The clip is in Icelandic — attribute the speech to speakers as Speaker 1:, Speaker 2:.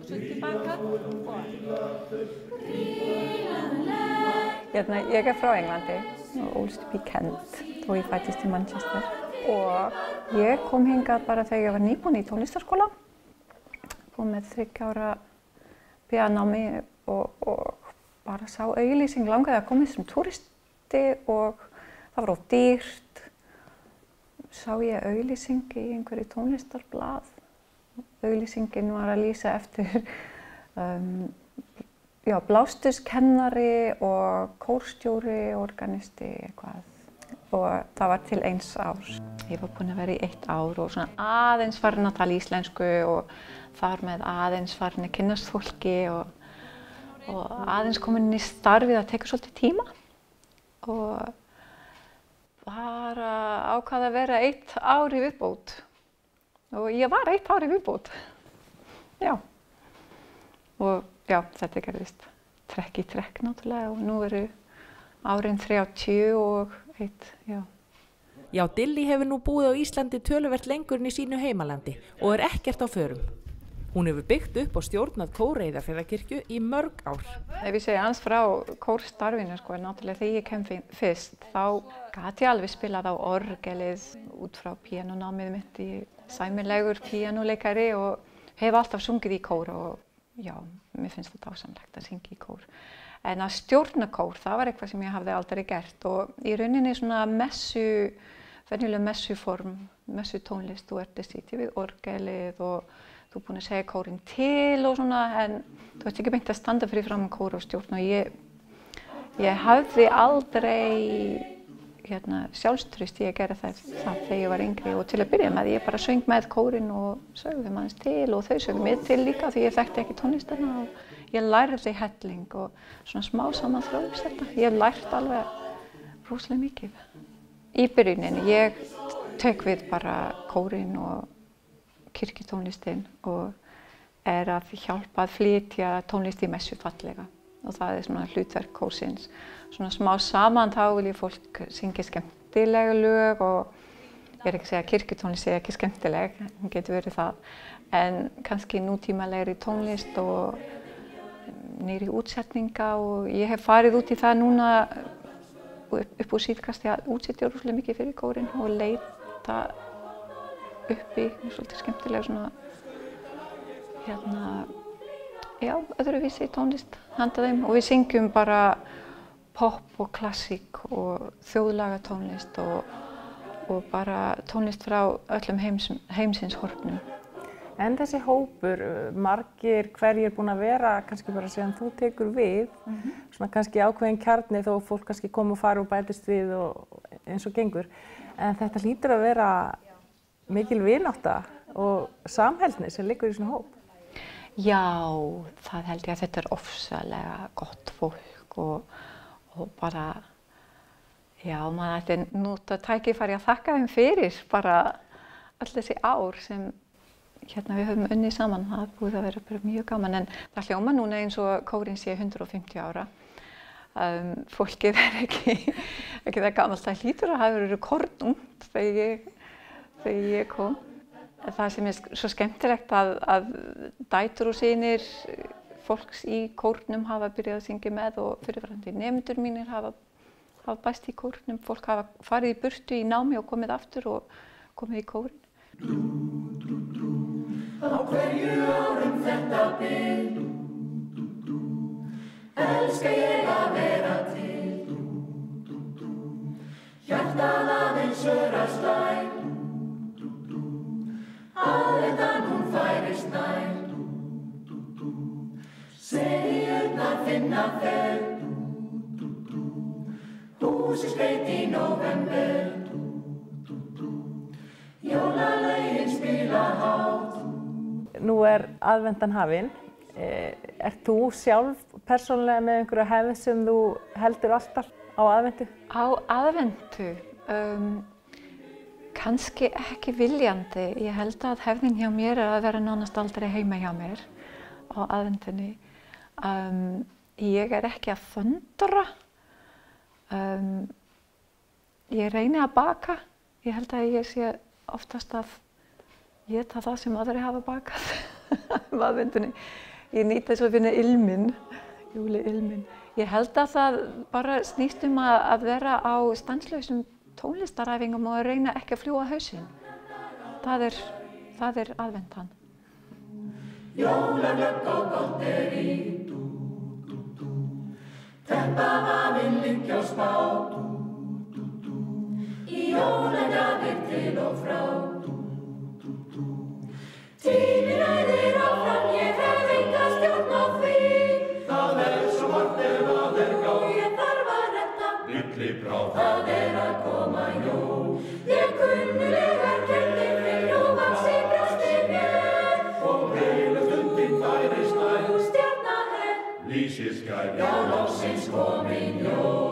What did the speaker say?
Speaker 1: Svo tilbaka og
Speaker 2: Ég frá Englandi og ólst upp í Kent og ég fæddist í Manchester. Og ég kom hingað bara þegar ég var nýbúin í tónlistarskóla. Kom með 3 ára píanónámi og bara sá auglýsing, langaði að koma sem túristi og það var of dýrt. Sá ég auglýsing í einhverju tónlistarblað. Auglýsingin var að lýsa eftir blásturskennari og kórstjóri, organisti, eitthvað. Og það var til 1 árs. Ég var búin að vera í 1 ár og svona aðeins farin að tala íslensku og þar með aðeins farin að kynnast fólki og aðeins komin inn í starfið að teka svolítið tíma. Og bara ákvað að vera 1 ár í viðbót. Og ég var 1 ár í viðbót. Já. Og já, þetta gerðist trekk í trekk náttúrulega og nú eru árin 30 og 1, já.
Speaker 3: Já, Dilly hefur nú búið á Íslandi töluvert lengur en í sínu heimalandi og ekkert á förum. Hún hefur byggt upp og stjórnað kór Reyðarfjarðarkirkju í mörg ár.
Speaker 2: Ef ég segi aðeins frá kórstarfinu, náttúrulega þegar ég kem fyrst, þá gat ég alveg spilað á orgelið út frá píanónámið mitt í sæmilegur píanóleikari og hef alltaf sungið í kór og já, mér finnst það dásamlegt að syngja í kór. En að stjórna kór, það var eitthvað sem ég hafði aldrei gert og í rauninni svona venjuleg messuform, messutónlist, þú ert að sitja við orgelið og þú er búin að segja kórinn til og svona, en þú ert ekki beint að standa fyrir framan kór og stjórna og ég hafði aldrei sjálfstraust í að gera það þegar ég var yngri og til að byrja með ég bara söng með kórinn og sögðu þeim aðeins til og þau sögðu mér til líka því ég þekkti ekki tónlistina og ég lærði helling og svona smá saman þróist þetta. Ég lært alveg rosalega mikið. Í byrjuninni ég tek við bara kórinn og kirkjutónlistin og að hjálpa að flytja tónlist í messu fallega og það svona hlutverk kórsins. Svona smá saman þá vil ég fólk syngja skemmtilega lög og ég ekki að segja að kirkjutónlist sé ekki skemmtileg, hún getur verið það, en kannski nútímalegri tónlist og nýri útsetninga og ég hef farið út í það núna upp úr síðkasti að útsetja rosalega mikið fyrir kórinn og leita upp í svolítið skemmtilega svona öðruvísi tónlist handa þeim og við syngjum bara pop og klassík og þjóðlaga tónlist og bara tónlist frá öllum heimsins hornum.
Speaker 4: En þessi hópur, margir hverjir búin að vera kannski bara síðan þú tekur við, svona kannski ákveðin kjarni þó fólk kannski kom og fara og bætist við og eins og gengur. En þetta hlýtur að vera mikil vinátta og samheldni sem liggur í svona hóp.
Speaker 2: Já, það held ég að þetta ofsalega gott fólk og bara, já, maður ætti nota tækifæri að þakka þeim fyrir bara öll þessi ár sem við höfum unnið saman. Það búið að vera bara mjög gaman en það hljóma núna eins og kórinn sé 150 ára. Fólkið ekki það gamalt, það hlýtur að hafa verið kornungt þegar ég kom. Það sem svo skemmtilegt að dætur og synir fólks í kórnum hafa byrjað að syngja með og fyrirverandi nemendur mínir hafa bæst í kórnum. Fólk hafa farið í burtu í námi og komið aftur og komið í kórinn.
Speaker 5: Á hverju árum þetta bil, elska ég að vera til, hjartað aðeins örar slær, aðvendan hún færist nær, segjurnar finna þeir, húsið skreytt í nóvember, jólalögin spila hátt.
Speaker 4: Nú aðvendan hafin. Ert þú sjálf persónulega með einhverja hefð sem þú heldur alltaf á aðventu?
Speaker 2: Á aðventu? Kannski ekki viljandi. Ég held að hefðin hjá mér að vera nánast aldrei heima hjá mér á aðventunni. Ég ekki að föndra. Ég reyni að baka. Ég held að ég sé oftast að éta það sem aðrir hafa bakað um aðvendunni. Ég nýt þess að finna ilminn, jólailminn. Ég held að það bara snýst að vera á stanslausum tónlistaræfingum og að reyna ekki að fljúga hausinn. Það er aðvendan.
Speaker 5: Jólalögg og gotteri, teppavafinn liggja á spá, í jólagjafir til og frá. Tíminn æðir áfram, ég hef enga stjórn á því. Það svo margt að gá, ég þarf að redda. Villi bráð, það að koma jól. Ég kunnulegar kennir fyrir og vaxi brjósti mér. Og heilu stundin færist nær. Stjarna lýsir skær, já loksins komin jól.